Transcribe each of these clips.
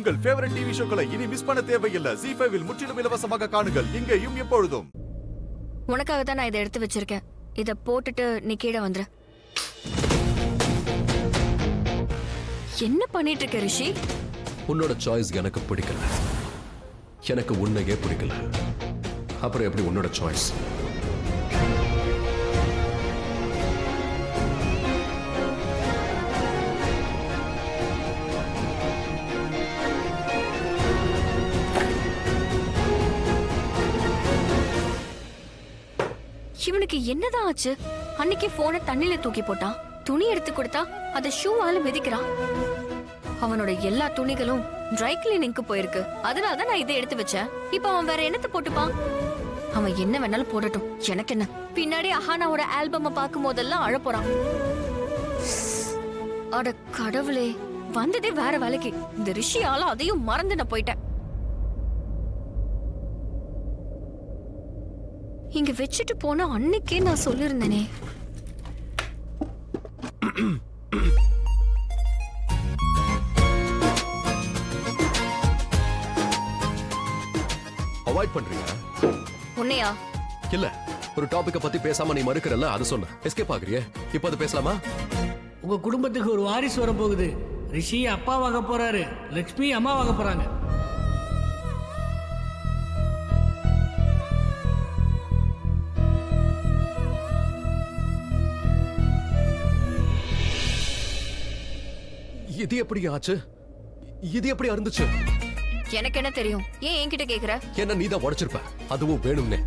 உங்கள் favourite TV ஷோக்களை இனி miss பண்ண தேவையில்லை. ZEE5 இல் முற்றிலும் இலவசமாக காணுங்கள், இங்கேயும் எப்பொழுதும். உனக்காக தான் நான் இதை எடுத்து வச்சிருக்கேன். இதை போட்டுட்டு நீ கீழே வந்துரு. என்ன பண்ணிட்டு இருக்க ரிஷி? உன்னோட சாய்ஸ் எனக்கு பிடிக்கல. எனக்கு உன்னையே பிடிக்கல. அப்புறம் எப்படி உன்னோட சாய்ஸ்? இவனுக்கு என்னதான் ஆச்சு? அன்னைக்கு போனை தண்ணில தூக்கி போட்டான், துணி எடுத்து கொடுத்தா அதை ஷூவால மிதிக்கிறான். அவனோட எல்லா துணிகளும் ட்ரை கிளீனிங்க்கு போயிருக்கு. அதனாலதான் நான் இதை எடுத்து வச்சேன். இப்ப அவன் வேற என்னத்தை போட்டுப்பான்? அவன் என்ன வேணாலும் போடட்டும், எனக்கு என்ன. பின்னாடி அஹானாவோட ஆல்பம் பார்க்கும் போதெல்லாம் அழப்போறான். அட கடவுளே, வந்ததே வேற வேலைக்கு. இந்த ரிஷியால அதையும் மறந்து நான் போயிட்டேன். இங்க வச்சுட்டு போன அன்னைக்கே நான் சொல்லிருந்தேனே. அவாய்ட் பண்றீங்க? உன்னையா? இல்ல, ஒரு டாபிக்க பத்தி பேசாம நீ மறுக்கறல்ல, அது சொன்ன. எஸ்கேப் ஆகுறியே, இப்போ அது பேசலாமா? உங்க குடும்பத்துக்கு ஒரு வாரிசு வர போகுது. ரிஷி அப்பாவாக போறாரு, லட்சுமி அம்மாவாக போறாங்க. இது எப்படி ஆச்சு? இது எப்படி இருந்துச்சு? எனக்கு என்ன தெரியும்? ஏன் என்கிட்ட கேக்குற? என்ன நீ தான் உடைச்சிருப்ப, அதுவும் வேணும்னே.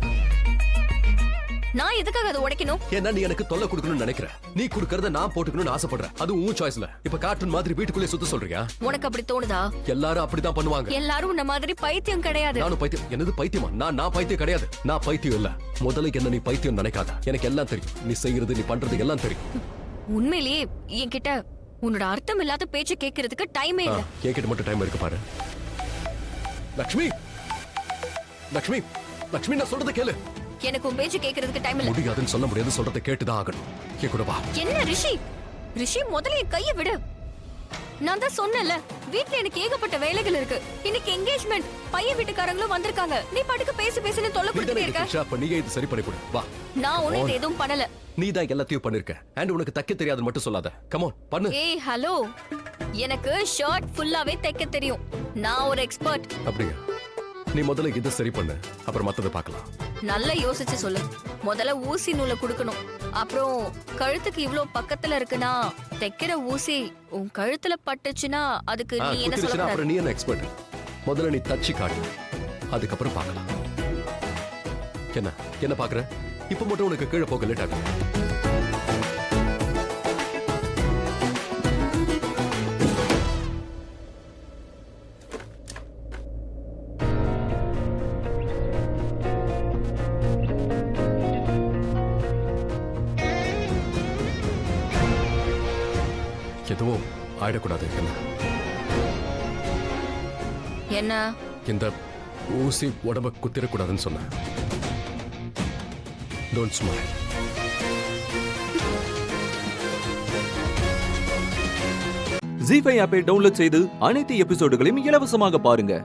நான் எதுக்காக அதை உடைக்கணும்? ஏன்னா நீ எனக்கு தொல்லை கொடுக்கணும்னு நினைக்கிற. நீ கொடுக்கறத நான் போட்டுக்கணும்னு ஆசைப்படுற. அது உன் சாய்ஸ்ல. இப்ப கார்ட்டூன் மாதிரி வீட்டுக்குள்ளே சுத்த சொல்றியா? உனக்கு அப்படி தோணுதா? எல்லாரும் அப்படிதான் பண்ணுவாங்க. எல்லாரும் உன்ன மாதிரி பைத்தியம் கிடையாது. நானும் பைத்தியம். என்னது பைத்தியமா? நான் பைத்தியம் கிடையாது. நான் பைத்தியம் இல்ல. முதல்ல என்ன நீ பைத்தியம் நினைக்காத. எனக்கு எல்லாம் தெரியும். நீ செய்யறது, நீ பண்றது எல்லாம் தெரியும். உண்மையிலேயே என்கிட்ட உன்னோட அர்த்தம் இல்லாத பேச்ச கேட்கறதுக்கு டைமே இல்ல. கேக்கிட்ட மட்டும் டைம் இருக்கு பாரு. லட்சுமி, லட்சுமி, லட்சுமி, நான் சொல்றத கேளு. எனக்கு உன் பேச்ச கேட்கறதுக்கு டைம் இல்ல. முடியாதுன்னு சொல்ல முடியாது, சொல்றத கேட்டுதான் ஆகணும். என் கூட வா. என்ன ரிஷி? ரிஷி, முதல்ல என் கையை விடு. நான் தான் சொன்னேன்ல, வீட்ல எனக்கு ஏகப்பட்ட வேலைகள் இருக்கு. இன்னைக்கு என்கேஜ்மெண்ட், பையன் வீட்டுக்காரங்களும் வந்திருக்காங்க. நீ பாட்டுக்கு பேசி தொல்லை கொடுத்துட்டே இருக்க. அப்ப நீயே இது சரி பண்ணி கொடு. வா. நான் ஒண்ணு இது எதுவும் பண்ணல. நீ தான் எல்லாத்தையும் பண்ணிருக்க. அண்ட் உனக்கு தைக்க தெரியாதுன்னு மட்டும் சொல்லாத. கம் ஆன், பண்ணு. ஏய் ஹலோ, எனக்கு ஷர்ட் ஃபுல்லாவே தைக்க தெரியும். நான் ஒரு எக்ஸ்பர்ட். அப்படியே? நீ முதல்ல இதை சரி பண்ணு, அப்புறம் மத்தத பார்க்கலாம். நல்லா யோசிச்சு சொல்லு. முதல்ல ஊசி நூலை குடுக்கணும். அப்புறம் கழுத்துக்கு இவ்ளோ பக்கத்துல இருக்குன்னா தைக்கிற ஊசி உன் கழுத்துல பட்டுச்சுன்னா அதுக்கு நீ என்ன சொல்ல? அப்புறம் நீ என்ன எக்ஸ்பர்ட்? முதல்ல நீ தச்சி காட்டு, அதுக்கப்புறம் பார்க்கலாம். என்ன பாக்குற? இப்ப மட்டும் உனக்கு கீழே போக லேட் ஆகும். எதுவும் ஆயிடக்கூடாது. என்ன? இந்த ஊசி உடம்ப குத்திரக்கூடாதுன்னு சொன்ன. Don't smile. ZEE5 ஆப்பை டவுன்லோட் செய்து அனைத்து எபிசோடுகளையும் இலவசமாக பாருங்க.